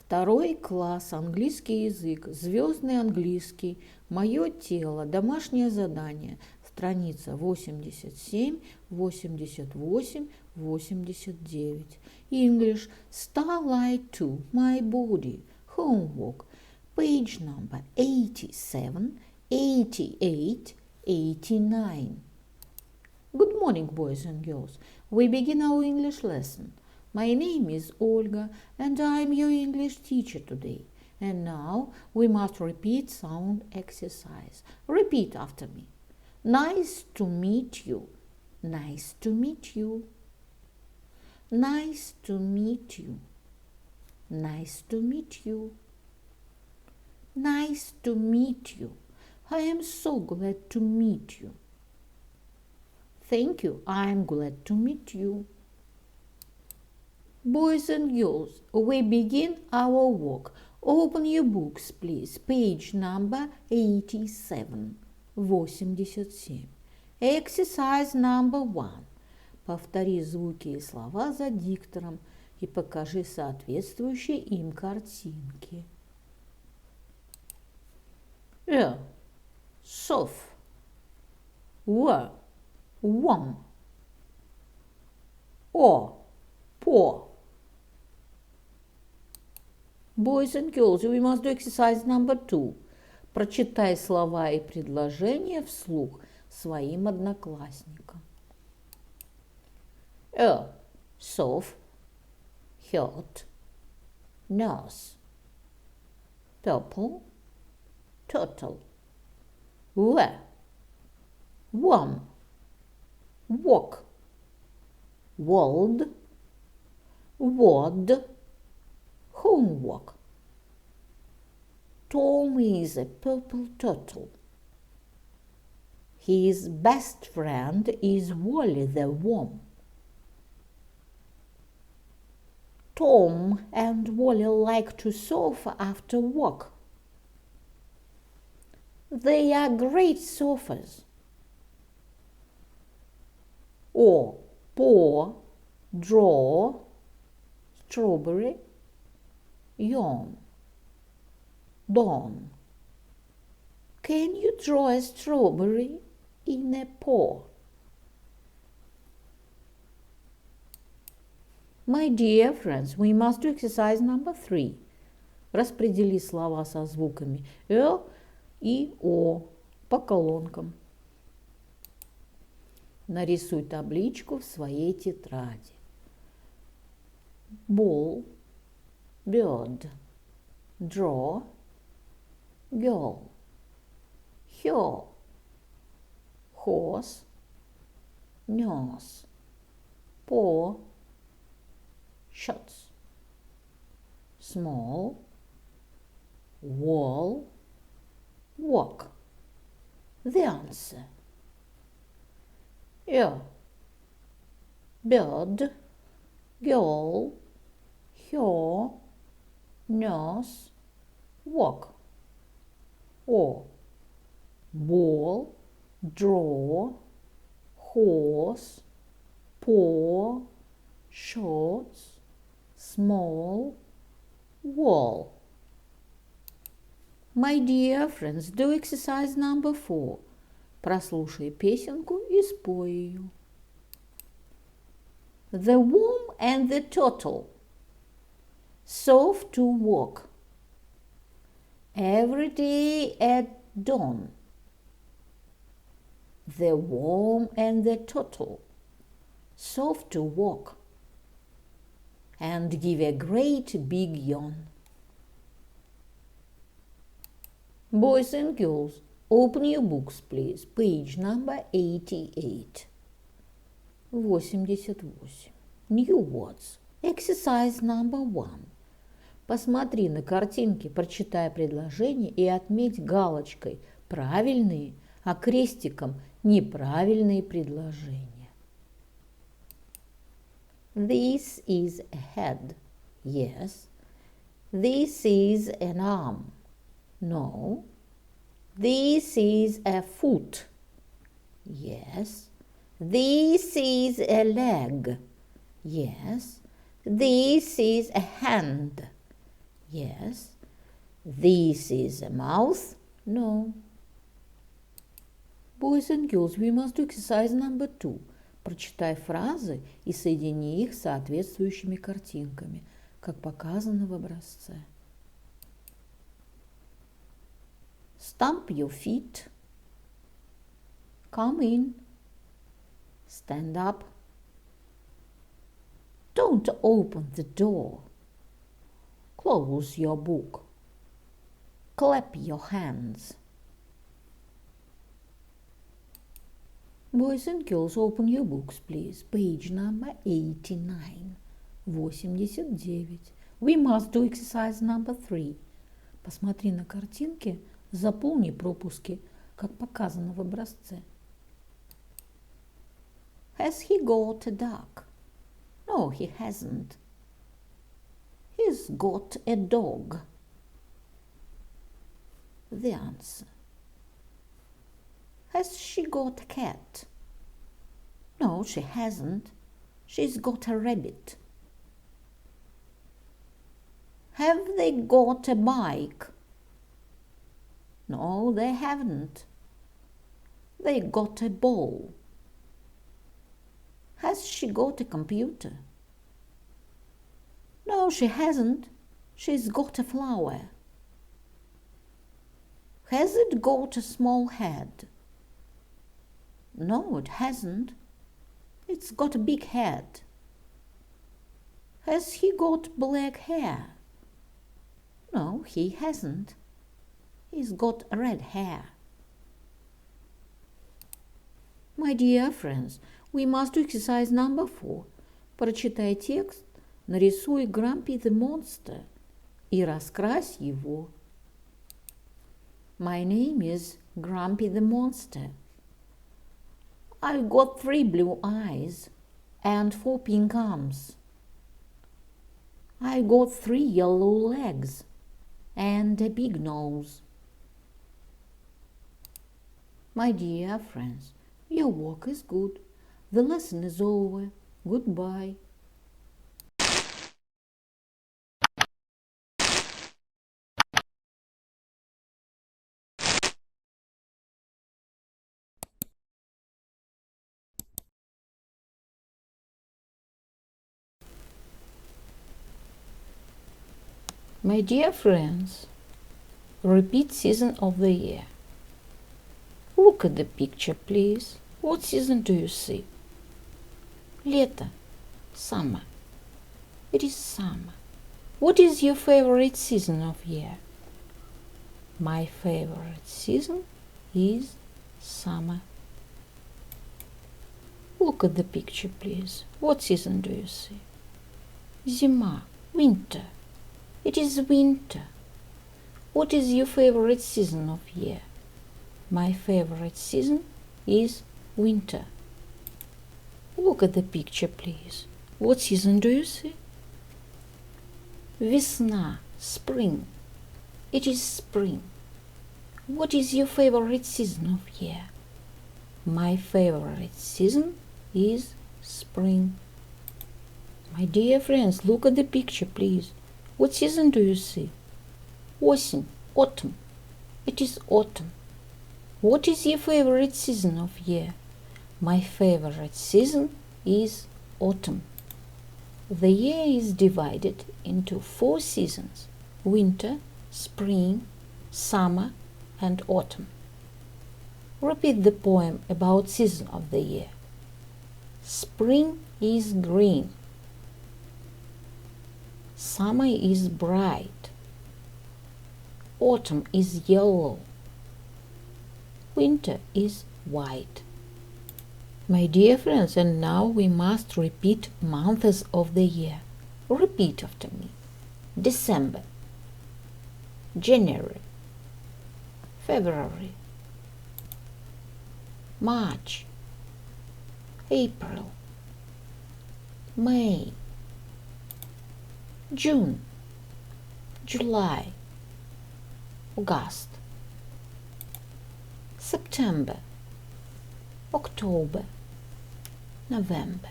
Второй класс, английский язык, звездный английский, мое тело, домашнее задание, страница 87, 88, 89. English, Starlight 2, my body, homework, page number 87, 88, 89. Good morning, boys and girls. We begin our English lesson. My name is Olga and I am your English teacher today. And now we must repeat sound exercise. Repeat after me. Nice to meet you. Nice to meet you. Nice to meet you. Nice to meet you. Nice to meet you. I am so glad to meet you. Thank you. I am glad to meet you. Boys and girls, we begin our work. Open your books, please. Page number 87. 87. Exercise number 1. Повтори звуки и слова за диктором и покажи соответствующие им картинки. Soft. Warm. Poor. Boys and girls, we must do exercise number 2. Прочитай слова и предложения вслух своим одноклассникам. Soft, hurt, nurse, purple, turtle, warm, walk, world, word, homework. Tom is a purple turtle. His best friend is Wally the worm. Tom and Wally like to surf after work. They are great surfers. Pour, draw, strawberry, yawn, dawn. Can you draw a strawberry in a pour? My dear friends, we must do exercise number 3. Распредели слова со звуками и О по колонкам. Нарисуй табличку в своей тетради. Ball, bird, draw, girl, her, horse, nurse, paw, shots, small, wall, walk. The answer. Bird, girl, her, nurse, walk. Ball, draw, horse, paw, shorts, small, wall. My dear friends, do exercise number 4. Прослушай песенку и спой ее. The worm and the turtle serve to walk every day at dawn. The worm and the turtle serve to walk and give a great big yawn. Boys and girls, open your books, please. Page number 88. 88. New words. Exercise number 1. Посмотри на картинки, прочитай предложения и отметь галочкой правильные, а крестиком неправильные предложения. This is a head. Yes. This is an arm. No. This is a foot. Yes. This is a leg. Yes. This is a hand. Yes. This is a mouth? No. Boys and girls, we must do exercise number 2. Прочитай фразы и соедини их с соответствующими картинками, как показано в образце. Stamp your feet. Come in. Stand up. Don't open the door. Close your book. Clap your hands. Boys and girls, open your books, please. Page number 89. 89. We must do exercise number 3. Посмотри на картинки, заполни пропуски, как показано в образце. Has he got a duck? No, he hasn't. He's got a dog. The answer. Has she got a cat? No, she hasn't. She's got a rabbit. Have they got a bike? No, they haven't. They got a ball. Has she got a computer? No, she hasn't. She's got a flower. Has it got a small head? No, it hasn't. It's got a big head. Has he got black hair? No, he hasn't. He's got red hair. My dear friends, we must do exercise number 4. Прочитай текст, нарисуй Grumpy the Monster и раскрась его. My name is Grumpy the Monster. I've got 3 blue eyes and 4 pink arms. I got 3 yellow legs and a big nose. My dear friends, your work is good. The lesson is over. Goodbye. My dear friends, repeat season of the year. Look at the picture, please. What season do you see? Лето. Summer. It is summer. What is your favorite season of year? My favorite season is summer. Look at the picture, please. What season do you see? Зима. Winter. It is winter. What is your favorite season of year? My favorite season is winter. Look at the picture, please. What season do you see? Весна, spring. It is spring. What is your favorite season of year? My favorite season is spring. My dear friends, look at the picture, please. What season do you see? Осень, autumn. It is autumn. What is your favorite season of year? My favorite season is autumn. The year is divided into 4 seasons: winter, spring, summer, and autumn. Repeat the poem about season of the year. Spring is green. Summer is bright. Autumn is yellow. Winter is white. My dear friends, and now we must repeat months of the year. Repeat after me. December, January, February, March, April, May, June, July, August, September, October, November.